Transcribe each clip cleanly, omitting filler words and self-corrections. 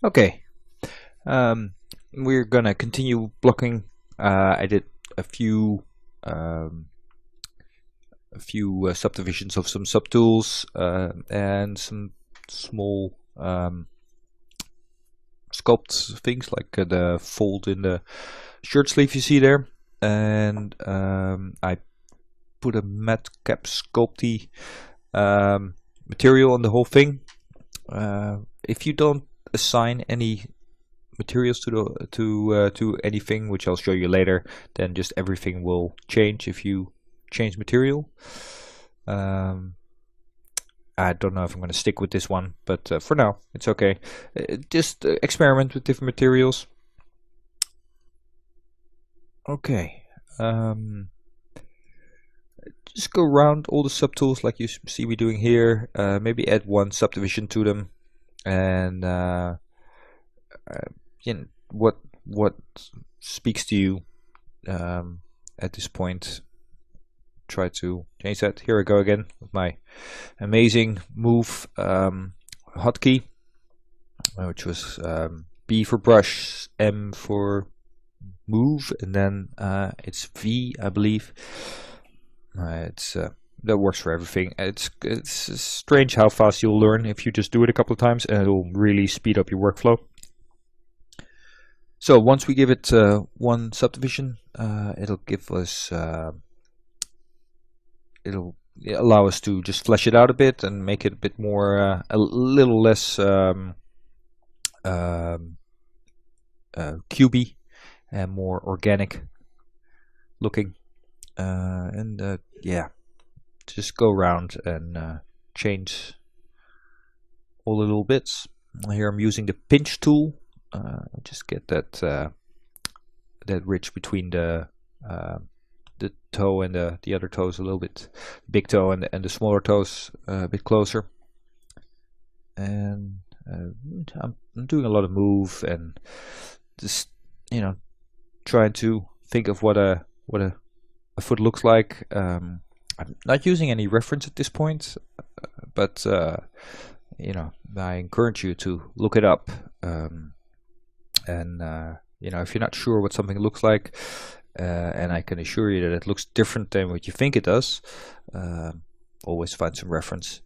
Okay, we're gonna continue blocking. I did a few subdivisions of some subtools and some small sculpt things like the fold in the shirt sleeve you see there, and I put a matte cap sculpty material on the whole thing. If you don't assign any materials to anything, which I'll show you later, then just everything will change if you change material. I don't know if I'm going to stick with this one, but for now it's okay. Just experiment with different materials. Okay, just go around all the subtools like you see me doing here. Maybe add one subdivision to them, and you know, what speaks to you at this point. Try to change that. Here I go again with my amazing move hotkey, which was B for brush, M for move, and then it's V, I believe. It's that works for everything. It's strange how fast you'll learn if you just do it a couple of times, and it'll really speed up your workflow. So once we give it one subdivision, it'll give us it'll allow us to just flesh it out a bit and make it a bit more a little less cubey and more organic looking, and yeah, just go around and change all the little bits. Here I'm using the pinch tool. Just get that that ridge between the toe and the other toes a little bit, big toe and the smaller toes a bit closer. And I'm doing a lot of move and just trying to think of what a foot looks like. I'm not using any reference at this point, but I encourage you to look it up. And if you're not sure what something looks like, and I can assure you that it looks different than what you think it does, always find some reference.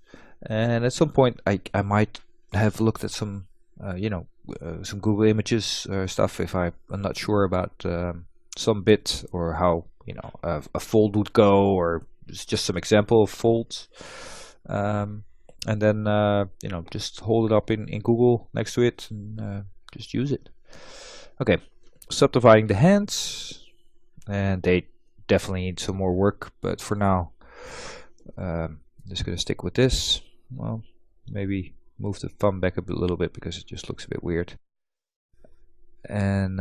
And at some point I might have looked at some some Google images stuff if I'm not sure about some bit, or how a fold would go, or just some example of folds, and then just hold it up in Google next to it and just use it. Okay, subdividing the hands, and they definitely need some more work, but for now I'm just gonna stick with this. Well, maybe move the thumb back a little bit because it just looks a bit weird. And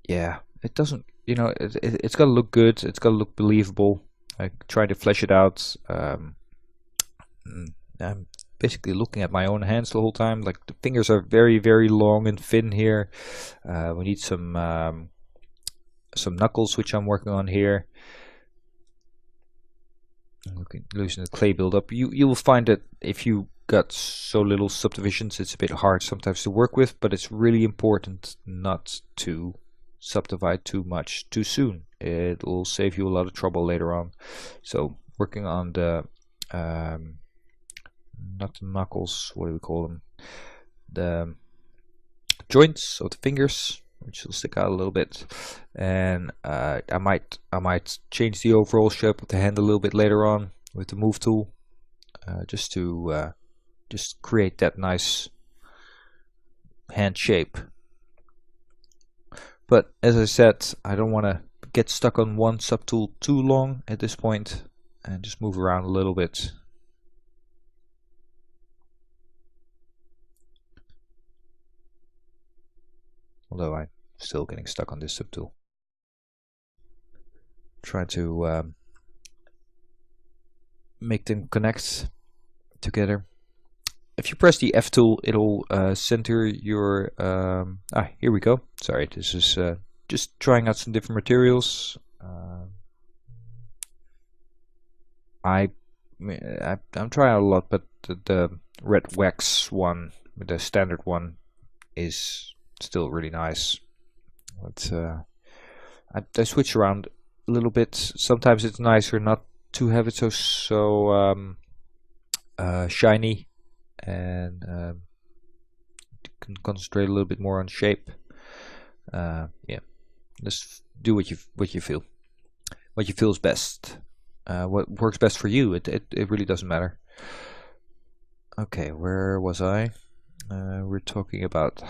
yeah, it doesn't, it's gotta look good, it's gotta look believable. I try to flesh it out. I'm basically looking at my own hands the whole time. Like, the fingers are very, very long and thin here. We need some knuckles, which I'm working on here. Loosen the clay buildup. You will find that if you got so little subdivisions, it's a bit hard sometimes to work with, but it's really important not to subdivide too much too soon. It will save you a lot of trouble later on. So working on the not the knuckles, what do we call them? The joints of the fingers, which will stick out a little bit, and I might change the overall shape of the hand a little bit later on with the move tool, just to just create that nice hand shape. But as I said, I don't want to get stuck on one subtool too long at this point, and just move around a little bit. Although I'm still getting stuck on this subtool. Try to make them connect together. If you press the F tool, it'll center your... here we go. Sorry, this is just trying out some different materials. I'm trying out a lot, but the red wax one, the standard one, is still really nice. But I switch around a little bit. Sometimes it's nicer not to have it so shiny, and can concentrate a little bit more on shape. Yeah, just do what you feel. What you feel is best. What works best for you. It really doesn't matter. Okay, where was I? We're talking about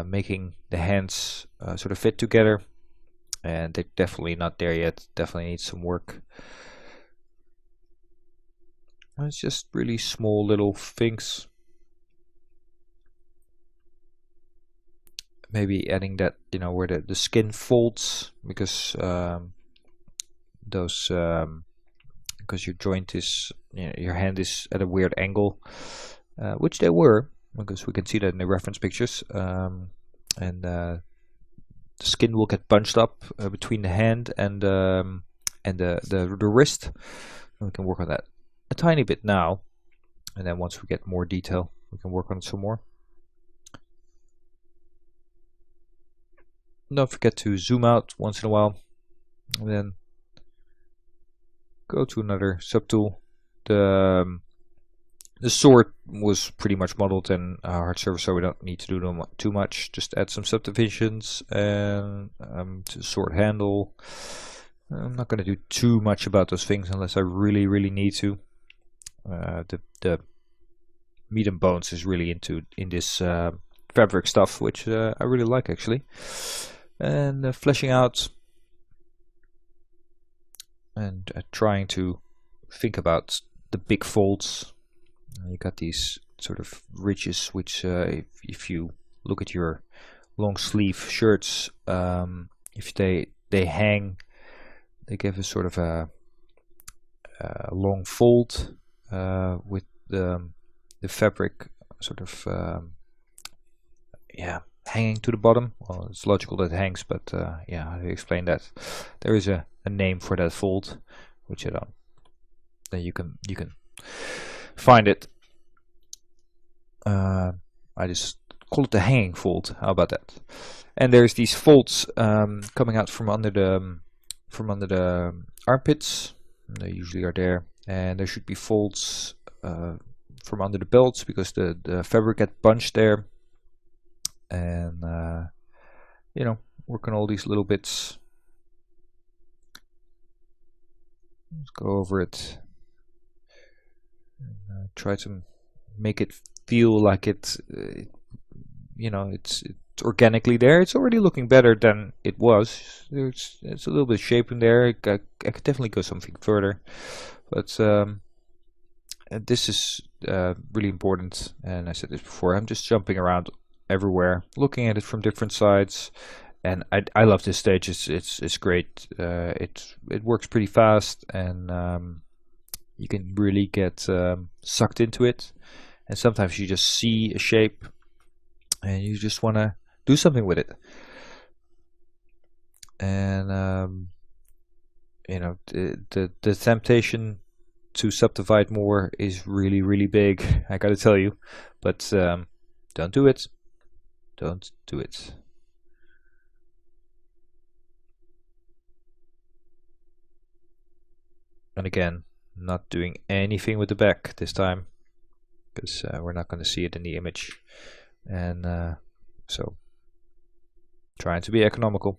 making the hands sort of fit together, and they're definitely not there yet. Definitely need some work. It's just really small little things. Maybe adding that, where the skin folds, because those because your joint is, your hand is at a weird angle, which they were, because we can see that in the reference pictures, and the skin will get bunched up between the hand and the wrist. And we can work on that a tiny bit now, and then once we get more detail, we can work on it some more. Don't forget to zoom out once in a while, and then go to another subtool. The sword was pretty much modeled in hard surface, so we don't need to do too much. Just add some subdivisions and to sword handle. I'm not going to do too much about those things unless I really need to. The meat and bones is really in this fabric stuff, which I really like actually. And fleshing out and trying to think about the big folds. You got these sort of ridges, which if you look at your long sleeve shirts, if they hang, they give a sort of a long fold with the fabric sort of hanging to the bottom. Well, it's logical that it hangs, but yeah, how do you explain that? There is a name for that fold, which then you can find it. I just call it the hanging fold. How about that? And there's these folds coming out from under the armpits. They usually are there, and there should be folds from under the belts, because the fabric gets bunched there. And work on all these little bits. Let's go over it and try to make it feel like it's organically there. It's already looking better than it was. It's a little bit of shape in there. I could definitely go something further, but this is really important. And I said this before, I'm just jumping around everywhere, looking at it from different sides, and I love this stage. It's great. It works pretty fast, and you can really get sucked into it. And sometimes you just see a shape and you just want to do something with it. And the temptation to subdivide more is really big, I gotta tell you, but don't do it. Don't do it. And again, not doing anything with the back this time, because we're not going to see it in the image. And so trying to be economical.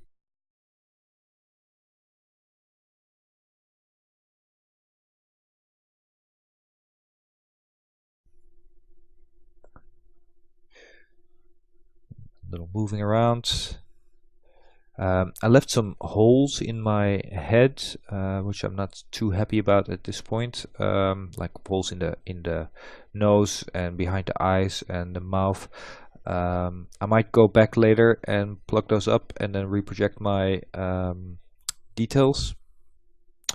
A little moving around. I left some holes in my head, which I'm not too happy about at this point. Like holes in the nose and behind the eyes and the mouth. I might go back later and plug those up and then reproject my details.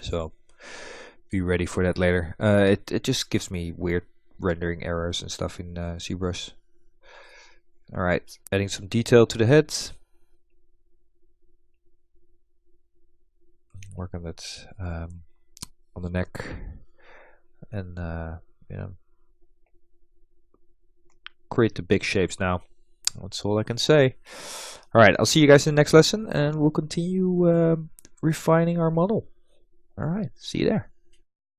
So be ready for that later. It just gives me weird rendering errors and stuff in ZBrush. All right, adding some detail to the head. Work on that on the neck, and create the big shapes now. That's all I can say. All right, I'll see you guys in the next lesson, and we'll continue refining our model. All right, see you there.